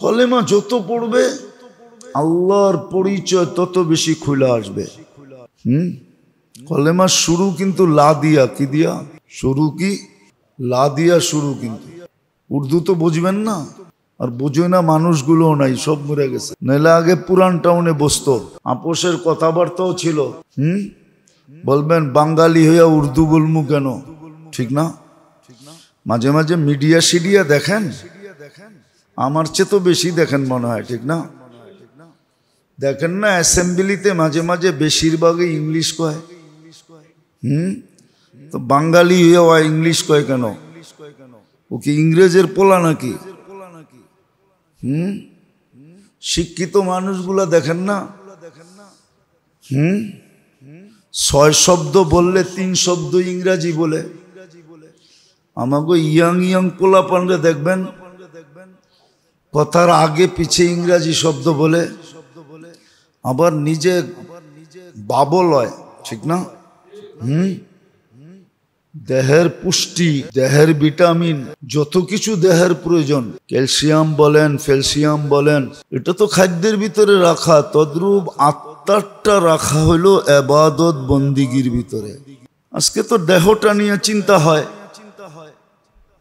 কলেমা যত পড়বে আল্লাহর পরিচয় তত বেশি খুলে আসবে। কলেমার শুরু কিন্তু লা দিয়া, কি দিয়া শুরু? কি লা দিয়া শুরু। কিন্তু উর্দু তো বুঝবেন না, আর বুঝে না মানুষগুলো নাই, সব মরে গেছে। নাহলে আগে পুরান টাউনে বসতো, আপোষের কথাবার্তাও ছিল। বলবেন বাঙালি হইয়া উর্দু বলমু কেন? ঠিক না? মাঝে মাঝে মিডিয়া সিডিয়া দেখেন, আমার চেয়ে তো বেশি দেখেন মনে হয়, ঠিক না? দেখেন না অ্যাসেম্বলিতে মাঝে মাঝে বেশিরভাগই ইংলিশ কয়। তো বাঙালি হইয়া ইংলিশ কয় কেন? ও কি ইংরেজের পোলা নাকি? শিক্ষিত মানুষগুলা দেখেন না, 6 শব্দ বললে 3 শব্দ ইংরাজি বলে। আমাকে ইয়াং ইয়াং পোলা পান্ডে দেখবেন কথার আগে পিছে ইংরাজি শব্দ বলে, আবার নিজে বাবল হয়, ঠিক না? দেহের পুষ্টি, দেহের ভিটামিন, যত কিছু দেহের প্রয়োজন, ক্যালসিয়াম বলেন, ফ্যালসিয়াম বলেন, এটা তো খাদ্যের ভিতরে রাখা। তদ্রূপ আত্মাটা রাখা হলো ইবাদত বন্দিগির ভিতরে। আজকে তো দেহটা নিয়ে চিন্তা হয়,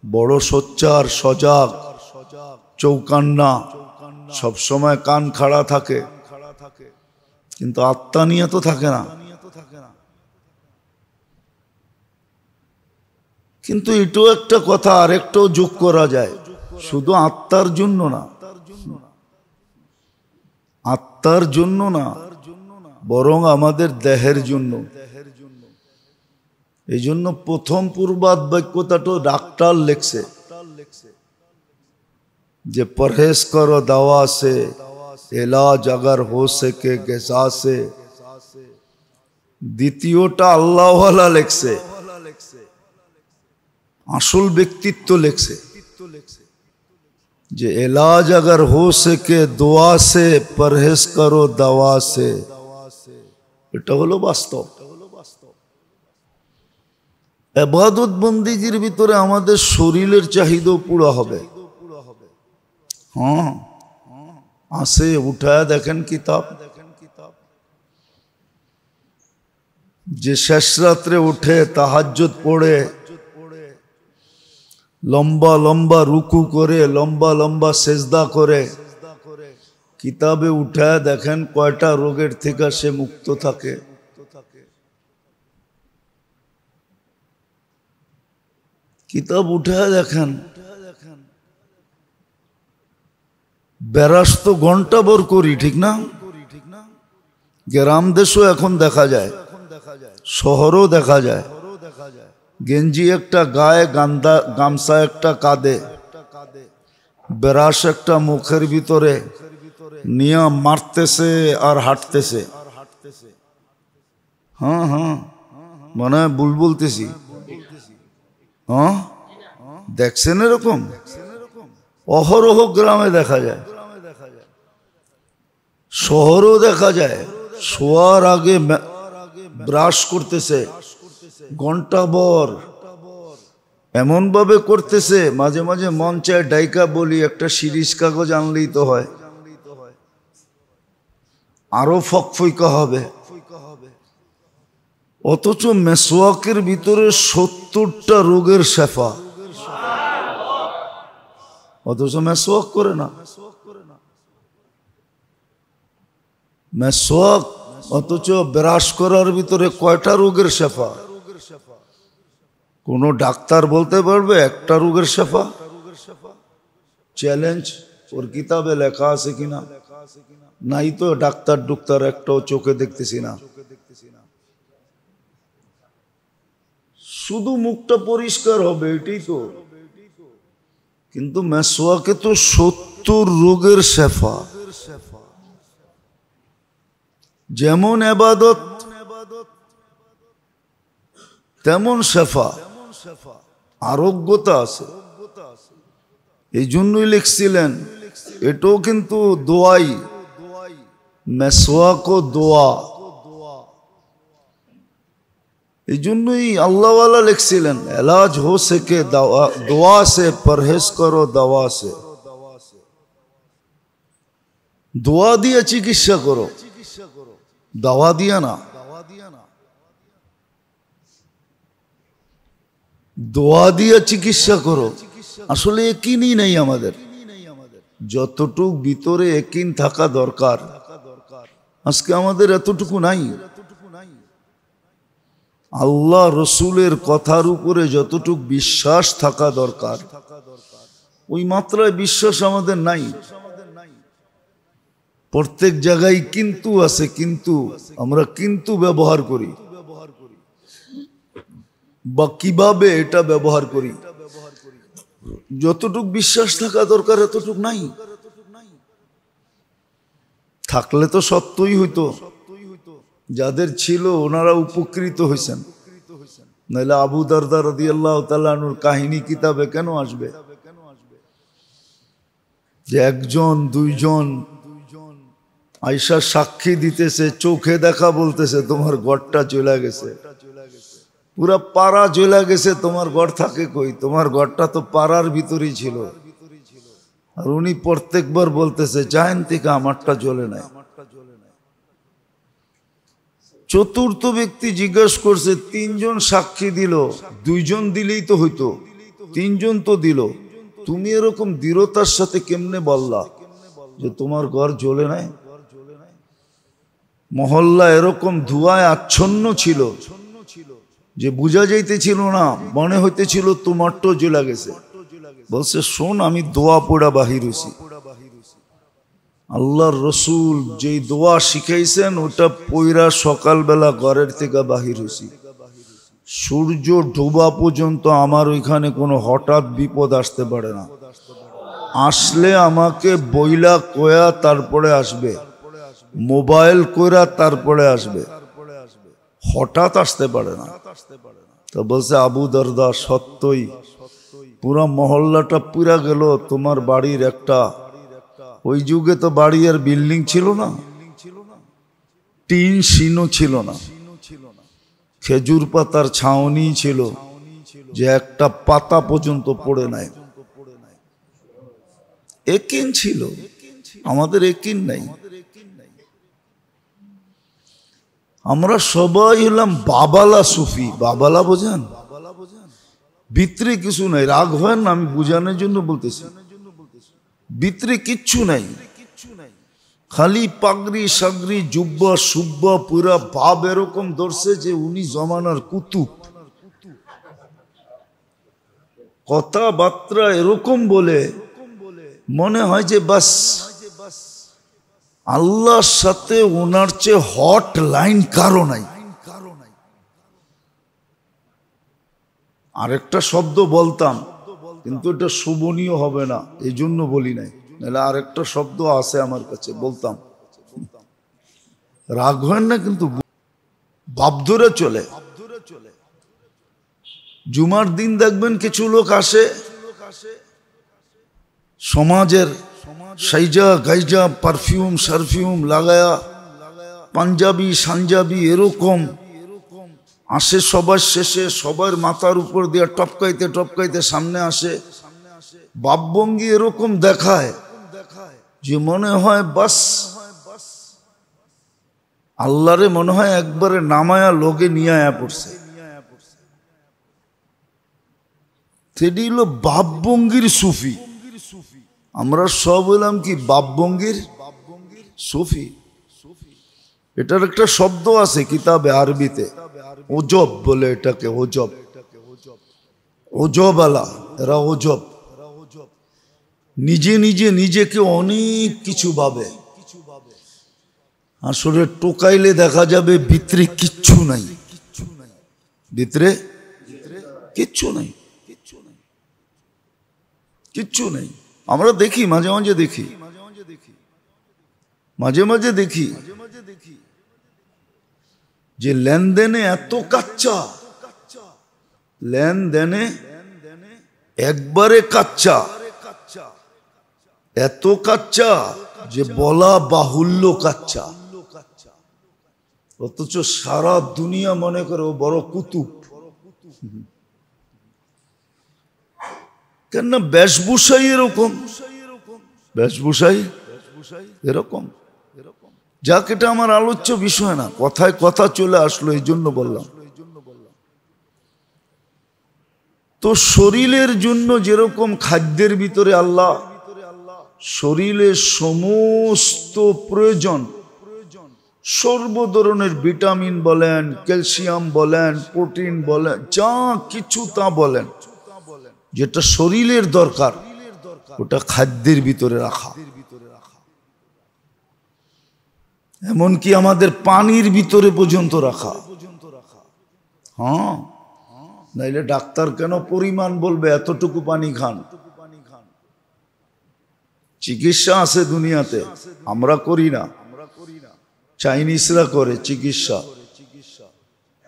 বড় সোচ্চার, সজাগ, চৌকান্না, সবসময় কান খাড়া থাকে, কিন্তু আত্মা নিয়ে তো থাকে না। কিন্তু এটাও একটা কথা, আরেকটাও যোগ করা যায়, শুধু আত্মার জন্য না, আত্মার জন্য না, বরং আমাদের দেহের জন্য। এই জন্য প্রথম পূর্বাদ বাক্যটাও ডাক্তার লেখছে যে পরহেজ করো দাওয়া সে, এলাজ अगर हो सके গিজা সে। দ্বিতীয়টা আল্লাহওয়ালা লেখছে, আসল ব্যক্তিত্ব লেখছে যে এলাজ अगर हो सके দোয়া সে, পরহেজ করো দাওয়া সে। এটা হলো বাস্তব। ইবাদত বন্দিগির ভিতরে আমাদের শরীরের চাহিদা পুরো হবে। হ্যাঁ, আসে উঠায় দেখেন কিতাব, যে শেষ রাত্রে উঠে তাহাজ্জুদ পড়ে, লম্বা লম্বা রুকু করে, লম্বা লম্বা সেজদা করে, কিতাবে উঠায় দেখেন কয়টা রোগের থেকে সে মুক্ত থাকে। কিতাব উঠায় দেখেন, বেরাস তো ঘন্টা ভর করি, ঠিক না? গ্রাম দেশও এখন দেখা যায়, শহরও দেখা যায়। গেঞ্জি একটা গায়ে, গামছা একটা কাঁধে, বেরাস একটা মুখের ভিতরে নিয়ে মারতেছে আর হাঁটতেছে। হ্যাঁ হ্যাঁ, মনে হয় ভুল বলতেছি। হ্যাঁ, দেখছেন এরকম অহরহ গ্রামে দেখা যায়, শহরও দেখা যায়। শোয়ার আগে ব্রাশ করতেছে ঘন্টা ভর, এমন ভাবে করতেছে মাঝে মাঝে মন চায় ডাইকা বলি একটা শিরিষ কাগজ আনলেই তো হয়, আরো ফকফইকা হবে। অথচ মেসওয়াকের ভিতরে 70টা রোগের শেফা, অথচ মেসওয়াক করে না। মেসওয়াক অথচ ব্রাশ করার ভিতরে কয়টা রোগের শেফা? কোন ডাক্তার বলতে পারবে একটা রোগের শেফা? চ্যালেঞ্জ, ওর কিতাবে লেখা আছে কিনা? নাই তো, ডাক্তার ডুক্তার একটাও চোখে দেখতেছি না। শুধু মুখটা পরিষ্কার হবে এটাই তো, কিন্তু মেসওয়াকে তো 70 রোগের শেফা। যেমন ইবাদত তেমন শেফা, আরোগ্যতা আছে। এই জন্যই লিখছিলেন এটাও কিন্তু দোয়াই, মেসওয়াকও দোয়া। এই জন্যই আল্লাহওয়ালা লিখছিলেন এলাজ হো সকে দোয়া সে, পরহেজ করো দাওয়া সে। দোয়া দিয়ে চিকিৎসা করো, দাওয়া দিয়া না। দোয়া দিয়ে চিকিৎসা করো, আসলে একিনই নেই আমাদের। যতটুক ভিতরে একিন থাকা দরকার আজকে আমাদের এতটুকু নাই। আল্লাহ রসুলের কথার উপরে যতটুক বিশ্বাস থাকা দরকার ওই মাত্রায় বিশ্বাস আমাদের নাই। প্রত্যেক জায়গায় কিন্তু আছে, কিন্তু আমরা কিন্তু ব্যবহার করি, বা কিভাবে এটা ব্যবহার করি, যতটুক বিশ্বাস থাকা দরকার এতটুক নাই। থাকলে তো সত্যই হইতো, যাদের ছিল ওনারা উপকৃত হয়েছেন, নাহলে আবু দারদা রাদিয়াল্লাহু তাআলা আনহুর কাহিনী কিতাবে কেন আসবে যে একজন দুইজন আয়েশা সাক্ষী দিতেছে, চোখে দেখা বলতেছে তোমার ঘরটা চলে গেছে, পুরা পাড়া চলে গেছে, তোমার ঘর থাকে কই, তোমার ঘরটা তো পাড়ার ভিতরেই ছিল। আর উনি প্রত্যেকবার বলতেছে জাহেন থেকে আমারটা চলে নাই। চতুর্থ ব্যক্তি জিজ্ঞেস করছে, তিনজন সাক্ষী দিল, দুইজন দিলেই তো হইতো, তিনজন তো দিল, তুমি এরকম দৃঢ়তার সাথে কেমনে বললা যে তোমার ঘর জ্বলে নাই? মহল্লা এরকম ধোঁয়ায় আচ্ছন্ন ছিল যে বোঝা যাইতেছিল না, মনে হইতেছিল তোমারটা জ্বলে গেছে। বলছে শোন, আমি দোয়া পড়া বাহির হইছি। আল্লাহর রসুল যেই দোয়া শিখাইছেন ওটা পইরা সকালবেলা ঘরের থেকে বাহির হইছি। সূর্য ডোবা পর্যন্ত আমার ওইখানে কোনো হঠাৎ বিপদ আসতে পারে না, আসলে আমাকে বইলা কয়া তারপরে আসবে, মোবাইল কইরা তারপরে আসবে, হঠাৎ আসতে পারে না। তো বলছে আবু দারদা সত্যই পুরা মহল্লাটা পুরা গেল, তোমার বাড়ির একটা, ওই যুগে তো বাড়ি আর বিল্ডিং ছিল না, টিন শিনো ছিল না, খেজুর পাতার ছাউনি ছিল যে একটা পাতা পর্যন্ত পড়ে নাই। একিন ছিল, আমাদের একিন নাই। আমরা সবাই হলাম বাবালা সুফি। বাবালা বোঝেন? ভিতরে কিছু নাই, রাগ হয় না, আমি বুঝানোর জন্য বলতেছি, ভিতরে কিচ্ছু নাই, খালি পাগড়ি সাগরি জুব্বা সুব্বা পুরা ভাব এরকম ধরছে যে উনি জমানার কুতুব। কথাবার্তা এরকম বলে মনে হয় যে বাস আল্লাহর সাথে ওনার চেয়ে হট লাইন কারো নাই। আরেকটা শব্দ বলতাম কিন্তু এটা শোভনীয় হবে না, এই জন্য বলি নাই, নাহলে আরেকটা শব্দ আছে আমার কাছে বলতাম, রাগ হয় না কিন্তু ভাব ধরে চলে। জুমার দিন দেখবেন কিছু লোক আসে সমাজের সাইজা গাইজা পারফিউম সারফিউম লাগায়া পাঞ্জাবি সাঞ্জাবি এরকম আসে, সবার শেষে সবার মাথার উপর দিয়ে টপকাইতে টপকাইতে সামনে আসে, ভাবভঙ্গি এরকম দেখায় যে মনে হয় বাস আল্লাহরে মনে হয় একবারে নামায়া লোকে নিয়ে আয়া পড়ছে। সেটি হলো ভাবভঙ্গির সুফি। আমরা সব হইলাম কি ভাবভঙ্গির সুফি। এটার একটা শব্দ আছে কিতাবে আরবিতে, ওজব বলে এটাকে, ওজব, ওজব আলা, এরা ওজব, নিজে নিজে নিজেকে অনেক কিছু ভাবে, আসলে টোকাইলে দেখা যাবে ভিতরে কিচ্ছু নাই, ভিতরে কিচ্ছু নাই, কিচ্ছু নেই। আমরা দেখি মাঝে মাঝে দেখি, মাঝে মাঝে দেখি যে লেনদেনে এত কাচ্চা, লেনদেনে একবারে কাচ্চা, এত কাচ্চা যে বলা বাহুল্য কাচ্চা, অথচ সারা দুনিয়া মনে করে ও বড় কুতুব। কেন? বেশভূষাই এরকম, বেশভূষাই এরকম যাক, এটা আমার আলোচ্য বিষয় না, কথায় কথা চলে আসলো, এই জন্য বললাম। তো শরীরের জন্য যেরকম খাদ্যের ভিতরে আল্লাহ শরীরের সমস্ত প্রয়োজন, সর্ব ধরনের ভিটামিন বলেন, ক্যালসিয়াম বলেন, প্রোটিন বলেন, যা কিছু তা বলেন, যেটা শরীরের দরকার ওটা খাদ্যের ভিতরে রাখা। এমনকি আমাদের পানির ভিতরে পর্যন্ত রাখা। হ্যাঁ, নাইলে ডাক্তার কেন পরিমাণ বলবে, এতটুকু পানি খান। চিকিৎসা আছে দুনিয়াতে, আমরা করি না, চাইনিজরা করে চিকিৎসা।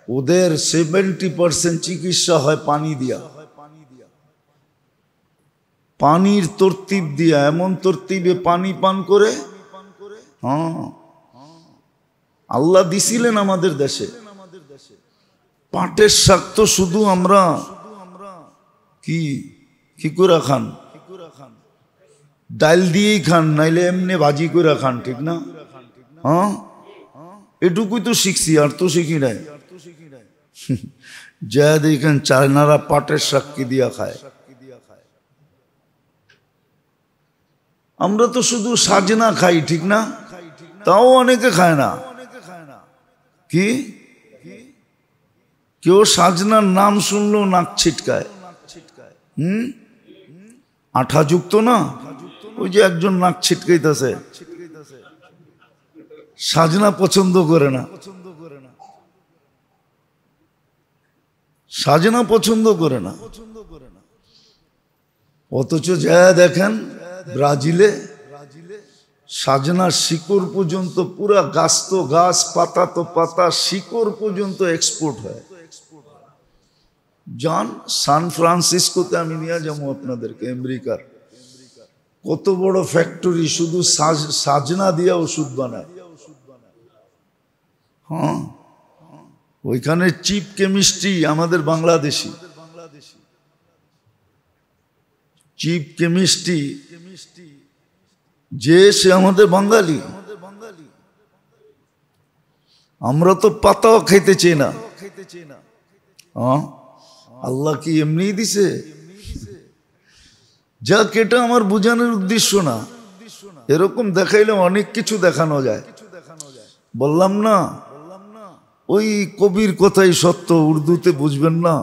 ওদের 70% চিকিৎসা হয় পানি দিয়া, পানির তরতিব দিয়া, এমন তরতিবে পানি পান করে। হ্যাঁ, আল্লাহ দিছিলেন আমাদের দেশে পাটের শাক, তো শুধু আমরা কি করে খান, ডাল দিয়েই খান, নাইলে এমনি ভাজি করে খান, ঠিক না? হ্যাঁ, এটুকুই তো শিখছি, আর তো শিখি নাই। যা দেখেন চায়নারা পাটের শাক কি দিয়া খায়, আমরা তো শুধু সাজনা খাই, ঠিক না? তাও অনেকে খায় না। কি কেউ সাজনার নাম শুনলো নাক ছিটকায়। আঠা যুক্ত না, ওই যে একজন নাক ছিটকাইতেছে, সাজনা পছন্দ করে না, সাজনা পছন্দ করে না। অথচ যা দেখেন ব্রাজিলে সাজনার শিকড় পর্যন্ত, পুরা গাছ তো গাছ, পাতা তো পাতা, শিকড় পর্যন্ত এক্সপোর্ট হয়। যান সান ফ্রান্সিসকোতে, আমি নিয়ে যাবো আপনাদেরকে, আমেরিকার কত বড় ফ্যাক্টরি, শুধু সাজনা দিয়া ওষুধ বানায়। হ্যাঁ, ওইখানে চিপ কেমিস্ট্রি আমাদের বাংলাদেশি, চিপ কেমিস্ট্রি যে সে আমাদের বাঙালি। আমরা তো পাতাও খাইতে চাই না। হ্যাঁ, আল্লাহ কি এমনি দিছে? যাক, এটা আমার বোঝানোর উদ্দেশ্য না, এরকম দেখাইলে অনেক কিছু দেখানো যায়। বললাম না, ওই কবির কথাই সত্য, উর্দুতে বুঝবেন না।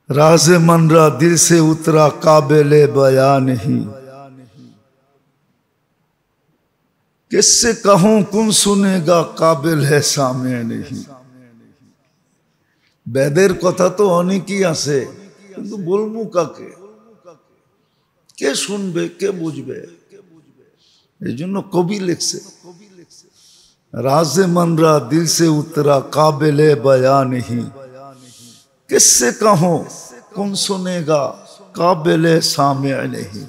राज़े मनरा दिल से उतरा काबिले बया नहीं, किससे कहूं कौन सुनेगा काबिल है सामे नहीं। বেদের কথা তো অনেকই আছে, কিন্তু বলবো কাকে, কে শুনবে, কে বুঝবে? এই জন্য কবি লিখছে, রাज़े मनरा दिल से उतरा काबिले बया नहीं, किससे कहूं कौन सुनेगा काबिले सामे नहीं।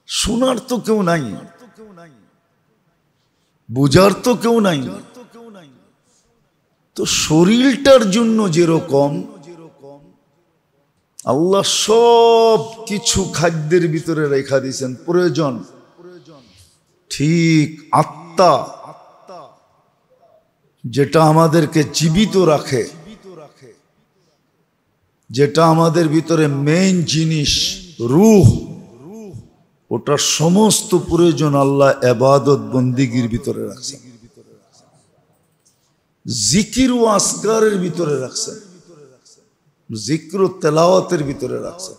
শোনার তো কেউ নাই, বুঝার তো কেউ নাই। তো শরীরটার জন্য যেরকম আল্লাহ সব কিছু খাদ্যের ভিতরে রেখা দিয়েছেন প্রয়োজন, ঠিক আত্মা যেটা আমাদেরকে জীবিত রাখে, যেটা আমাদের ভিতরে মেইন জিনিস রূহ, ওটা সমস্ত প্রয়োজন আল্লাহ ইবাদত বন্দিগির ভিতরে রাখছেন, জিকির ও আসকারের ভিতরে রাখছেন, জিক্র ও তেলাওয়াতের ভিতরে রাখছেন,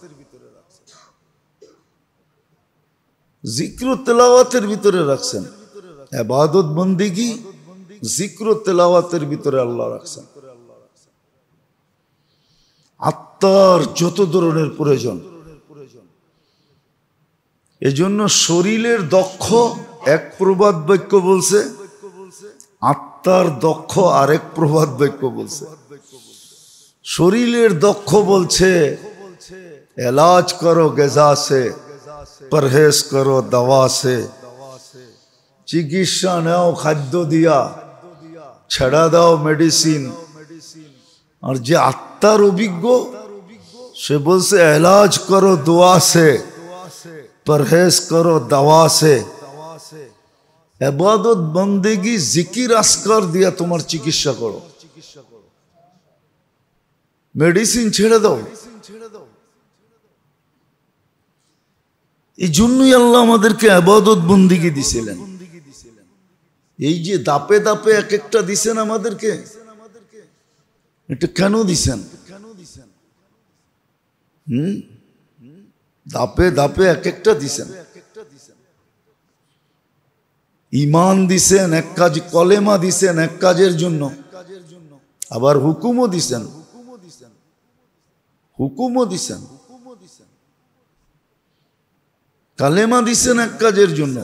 জিক্র ও তেলাওয়াতের ভিতরে রাখছেন, ইবাদত বন্দিগি জিক্র ও তেলাওয়াতের ভিতরে আল্লাহ রাখছেন। আত্মার যত ধরনের প্রয়োজন, এজন্য শরীরের দক্ষ এক প্রবাদ বাক্য বলছে, আত্মার দক্ষ আরেক প্রবাদ বাক্য বলছে। শরীরের দক্ষ বলছে এলাজ করো গেজা সে, পরহেজ করো দাওয়া সে, চিকিৎসা নাও খাদ্য দিয়া, ছেড়া দাও মেডিসিন। আর যে আত্মার অভিজ্ঞ, সে বলছে এলাজ করো দোয়া সে, পরহেজ করো দাওয়া সে। ইবাদত বন্দেগি জিকির আসকার দিয়া তোমার চিকিৎসা করো, মেডিসিন ছেড়ে দাও। এই জন্যই আল্লাহ আমাদেরকে ইবাদত বন্দেগি দিছিলেন। এই যে দাপে দাপে এক একটা দিছেন আমাদেরকে, এটা কেন দিছেন? দাপে দাপে এক একটা দিছেন। ঈমান দিছেন এক কাজ, কলেমা দিছেন এক কাজের জন্য, আবার হুকুমও দিছেন, হুকুমও দিছেন। কালেমা দিছেন এক কাজের জন্য।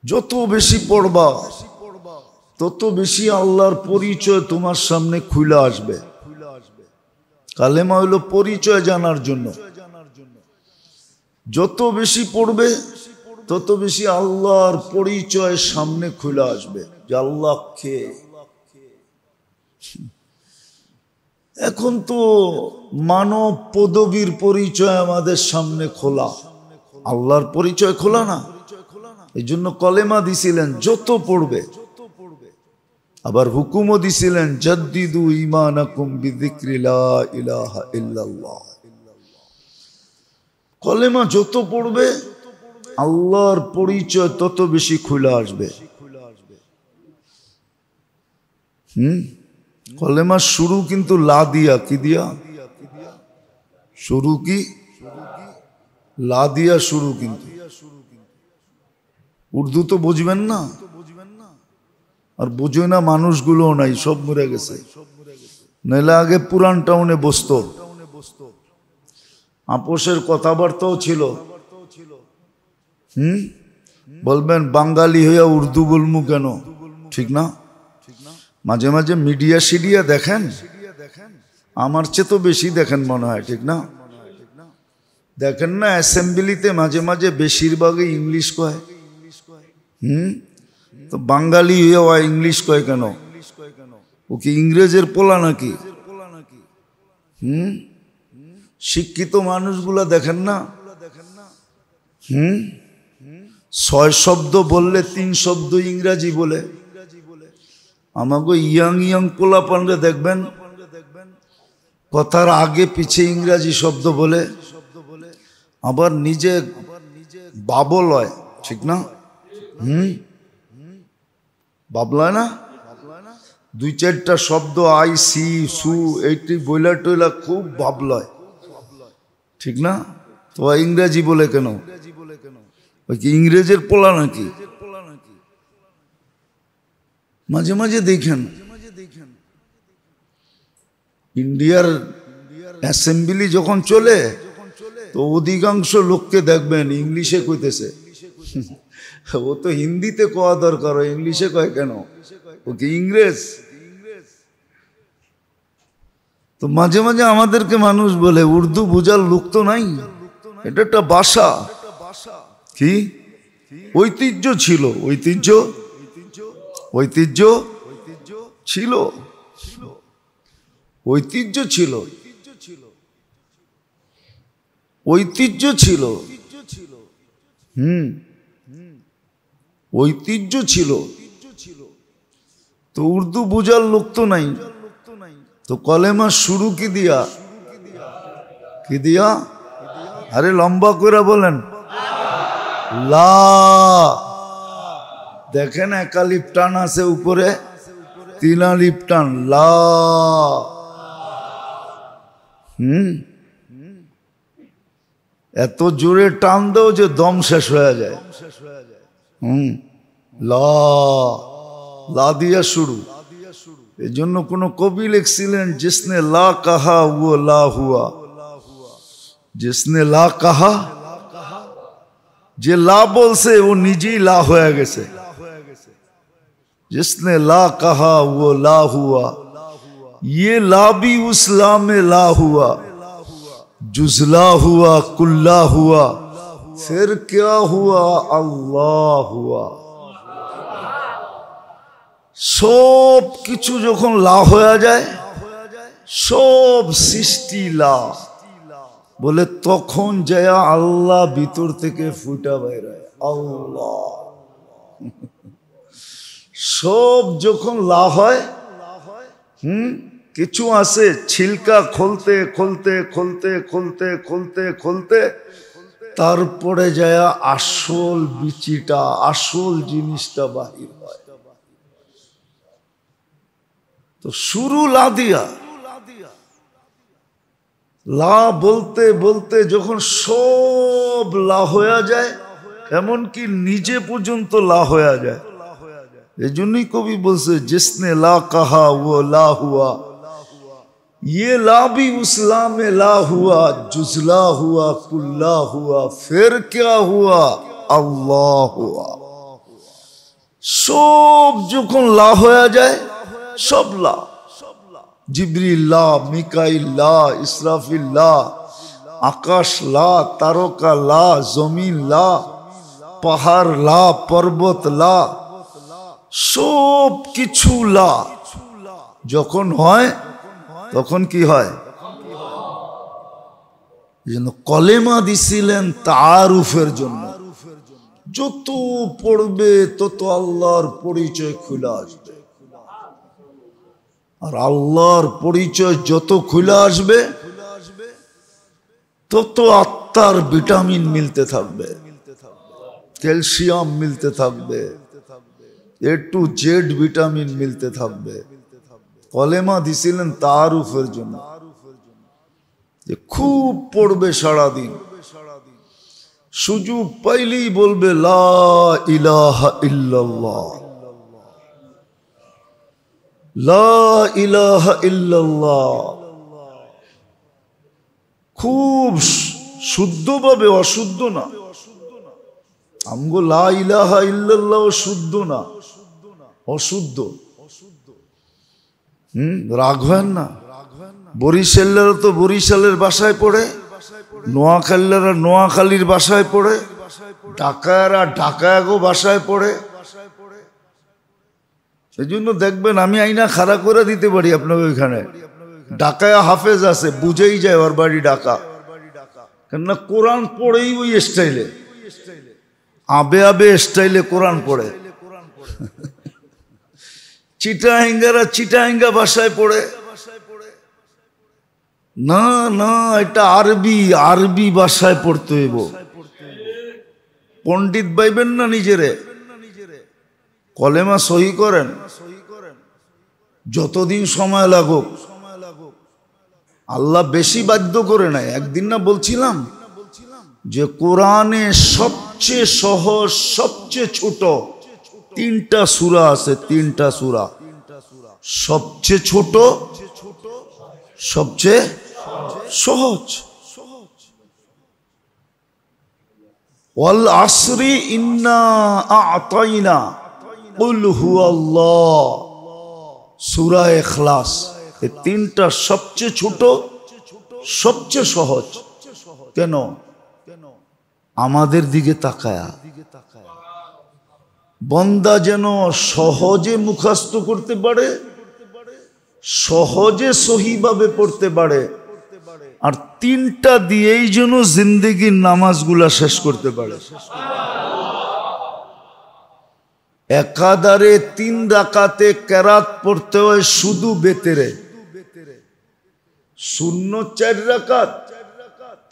যত বেশি পড়বা তত বেশি আল্লাহর পরিচয় তোমার সামনে খুলে আসবে। কালেমা হইল পরিচয় জানার জন্য। যত বেশি পড়বে তত বেশি আল্লাহর পরিচয় সামনে খুলে আসবে যে আল্লাহ কে। এখন তো মানব পদবীর পরিচয় আমাদের সামনে খোলা, আল্লাহর পরিচয় খোলা না। এই জন্য কলেমা দিছিলেন যত পড়বে, আবার হুকুমও দিছিলেন জাদ্দিদু ঈমানাকুম বিযিকরি লা ইলাহা ইল্লাল্লাহ। কলেমা যত পড়বে আল্লাহর পরিচয় তত বেশি খুলে আসবে। কলেমার শুরু কিন্তু লা দিয়া, কি দিয়া শুরু? কি লা দিয়া শুরু? কিন্তু উর্দু তো বুঝবেন না, আর বুঝে না মানুষগুলো নাই, সব মরে গেছে। নইলে আগে পুরান টাউনে বসতো, আপোষের কথাবার্তাও ছিল। বলবেন বাঙালি হইয়া উর্দু বলমু কেন? ঠিক না? মাঝে মাঝে মিডিয়া সিডিয়া দেখেন, আমার চেয়ে তো বেশি দেখেন মনে হয়, ঠিক না? দেখেন না অ্যাসেম্বলিতে মাঝে মাঝে বেশিরভাগই ইংলিশ কয়। তো বাঙালি হইয়া ইংলিশ কয় কেন? ও কি ইংরেজের পোলা নাকি? শিক্ষিত মানুষগুলা দেখেন না, 6 শব্দ বললে 3 শব্দ ইংরাজি বলে। আমাকে ইয়াং ইয়াং পোলা পান্ডে দেখবেন কথার আগে পিছে ইংরাজি শব্দ বলে, আবার নিজে বাবল হয়, ঠিক না? বাবলায় না, 2-4টা শব্দ আই সি সু এইটি বইলা টইলা খুব ভাবলয়, ঠিক না? তো ইংরেজি বলে কেন? ওই কি ইংরেজের পোলা নাকি? মাঝে মাঝে দেখেন ইন্ডিয়ার অ্যাসেম্বলি যখন চলে তো অধিকাংশ লোককে দেখবেন ইংলিশে কইতেছে। ও তো হিন্দিতে কওয়া দরকার, ইংলিশে কয় কেন? ও কি ইংরেজ? তো মাঝে মাঝে আমাদেরকে মানুষ বলে উর্দু বুঝার লোক তো নাই, এটা একটা ভাষা। কি ঐতিহ্য ছিল, ঐতিহ্য ঐতিহ্য ছিল, ঐতিহ্য ছিল, ঐতিহ্য ছিল, ঐতিহ্য ছিল। তো উর্দু বুঝার লোক তো নাই, তো কলেমা শুরু কি দিয়া? কি দিয়া? আরে লম্বা করে বলেন, লা। দেখেন একালিপ টান আছে উপরে, 3 আলিপ টান, লা। এত জোরে টান দাও যে দম শেষ হয়ে যায়। লা, লা দিয়া শুরু। এই জন্য কোন কবি লিখছিলেন, जिसने ला कहा वो ला हुआ, जिसने ला कहा, যে লা বলছে ও নিজেই লা হয়ে গেছে। जिसने ला कहा वो ला हुआ, ये ला भी उस ला में ला हुआ, जुजला हुआ कुल्ला हुआ, फिर क्या हुआ? अल्लाह हुआ। সব কিছু যখন লা হয়ে যায় সব সৃষ্টি লা বলে, তখন যায় আল্লাহ ভিতর থেকে ফুটা বাইরে, আল্লাহ। সব যখন লা হয়, কিছু আছে ছিলকা খুলতে খুলতে খুলতে খুলতে খুলতে খুলতে তারপরে যায় আসল বিচিটা, আসল জিনিসটা বাহির হয়। তো শুরু লা দিয়া, লা বলতে বলতে যখন সব লা হয়ে যায়, এমনকি নিজে পর্যন্ত লা হয়ে যায়। এই জন্যই কবি বলছে, জিসনে লা কাহা ও লা হুয়া, ये ला भी उस ला में ला हुआ, जुजला हुआ, कुल्ला हुआ, फिर क्या हुआ, अल्लाह हुआ। सब যখন লা হয়ে যায়, সব লা, জিবরিল লা, মিকাইল লা, ইসরাফিল লা, আকাশ লা, তারকা লা, জমিন লা, পাহাড় লা, পর্বত লা, সব কিছু লা যখন হয়, তখন কি হয়? যেন কলেমা দিছিলেন তাআরুফের জন্য। যত পড়বে তত আল্লাহর পরিচয় খুলে আসবে, আর আল্লাহর পরিচয় যত খুলে আসবে তত আত্মার ভিটামিন মিলতে থাকবে, ক্যালসিয়াম মিলতে থাকবে, A to Z ভিটামিন মিলতে থাকবে। কলেমা দিছিলেন তাআরুফের জন্য, যে খুব পড়বে সারাদিন, সুযোগ পাইলেই বলবে লা ইলাহা ইল্লাল্লাহ, লা ইলাহা ইল্লাল্লাহ, খুব শুদ্ধভাবে, অশুদ্ধ না। আমগো লা ইলাহা ইল্লাল্লাহ শুদ্ধ না, অশুদ্ধ। রাগ হয় না? বরিশালেরা তো বরিশালের ভাষায় পড়ে, নোয়াখালীরা নোয়াখালীর ভাষায় পড়ে, ঢাকায়রা ঢাকায়াগো ভাষায় পড়ে। সেই জন্য দেখবেন আমি আইনা খাড়া করে দিতে পারি আপনাকে ওইখানে, ঢাকায় হাফেজ আছে, বুঝেই যায় ওর বাড়ি ঢাকা, কেননা কোরআন পড়েই ওই স্টাইলে, আবে আবে স্টাইলে কোরআন পড়ে। চিটাহিঙ্গারা চিটাহিঙ্গা ভাষায় পড়ে, না না এটা আরবি, আরবি ভাষায় পড়তে হইব। পণ্ডিত পাইবেন না নিজেরে, কলেমা সহি করেন, যতদিন সময় লাগুক। আল্লাহ বেশি বাধ্য করে নাই। একদিন না বলছিলাম যে কোরআনে সবচেয়ে সহজ, সবচেয়ে ছোট 3টা সূরা আছে, 3টা সূরা, সবচেয়ে ছোট, সবচেয়ে সহজ। ওয়াল আসরি ইন্না আ'তাইনা কুল হুয়াল্লাহ, সূরা ইখলাস। এই 3টা সবচেয়ে ছোট, সবচেয়ে সহজ। কেন? আমাদের দিকে তাকায়া বন্দা যেন সহজে মুখস্থ করতে পারে, সহজে সহিভাবে পড়তে পারে, আর 3টা দিয়েই যেন জিন্দেগির নামাজগুলা শেষ করতে পারে। একাধারে 3 রাকাতে কেরাত পড়তে হয় শুধু বেতেরে, সুন্নত 4 রাকাত।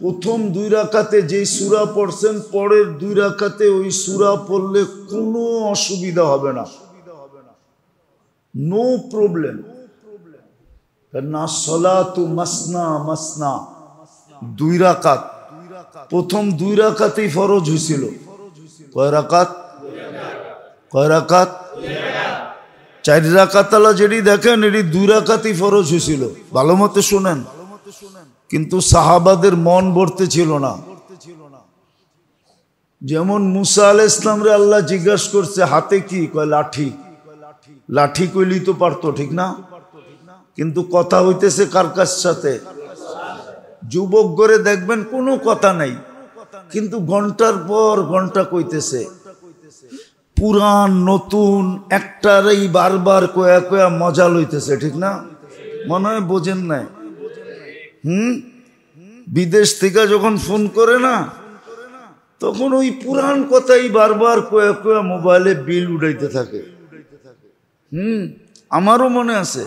প্রথম 2 রাকাতে যেই সূরা পড়ছেন, পরের 2 রাকাতে ওই সূরা পড়লে কোনো অসুবিধা হবে না, নো প্রবলেম। না সলাতু মাসনা মাসনা, 2 রাকাত। প্রথম 2 রাকাতেই ফরজ হয়েছিল। কয় রাকাত? কয় রাকাত? 4 রাকাত আলা যেটি দেখেন, এটি 2 রাকাতই ফরজ হয়েছিল। ভালো মতো শুনেন। কিন্তু সাহাবাদের মন ভরতে ছিল না। যেমন মুসা আলাইহিস সালাম রে আল্লাহ জিজ্ঞাসা করছে হাতে কি? কয় লাঠি। লাঠি কইলেই তো পারতো, ঠিক না? কিন্তু কথা হইতেছে কার কার সাথে? যুবক করে দেখবেন কোনো কথা নাই, কিন্তু ঘন্টার পর ঘন্টা কইতেছে। পুরান নতুন একটারই বারবার কয়া কয়া মজা লইতেছে, ঠিক না? মনে হয় বোঝেন নাই। বিদেশ থেকে যখন ফোন করে না, তখন ওই পুরান কথাই বারবার কয়ে কয়ে মোবাইলে বিল উঠাইতে থাকে। আমারও মনে আছে।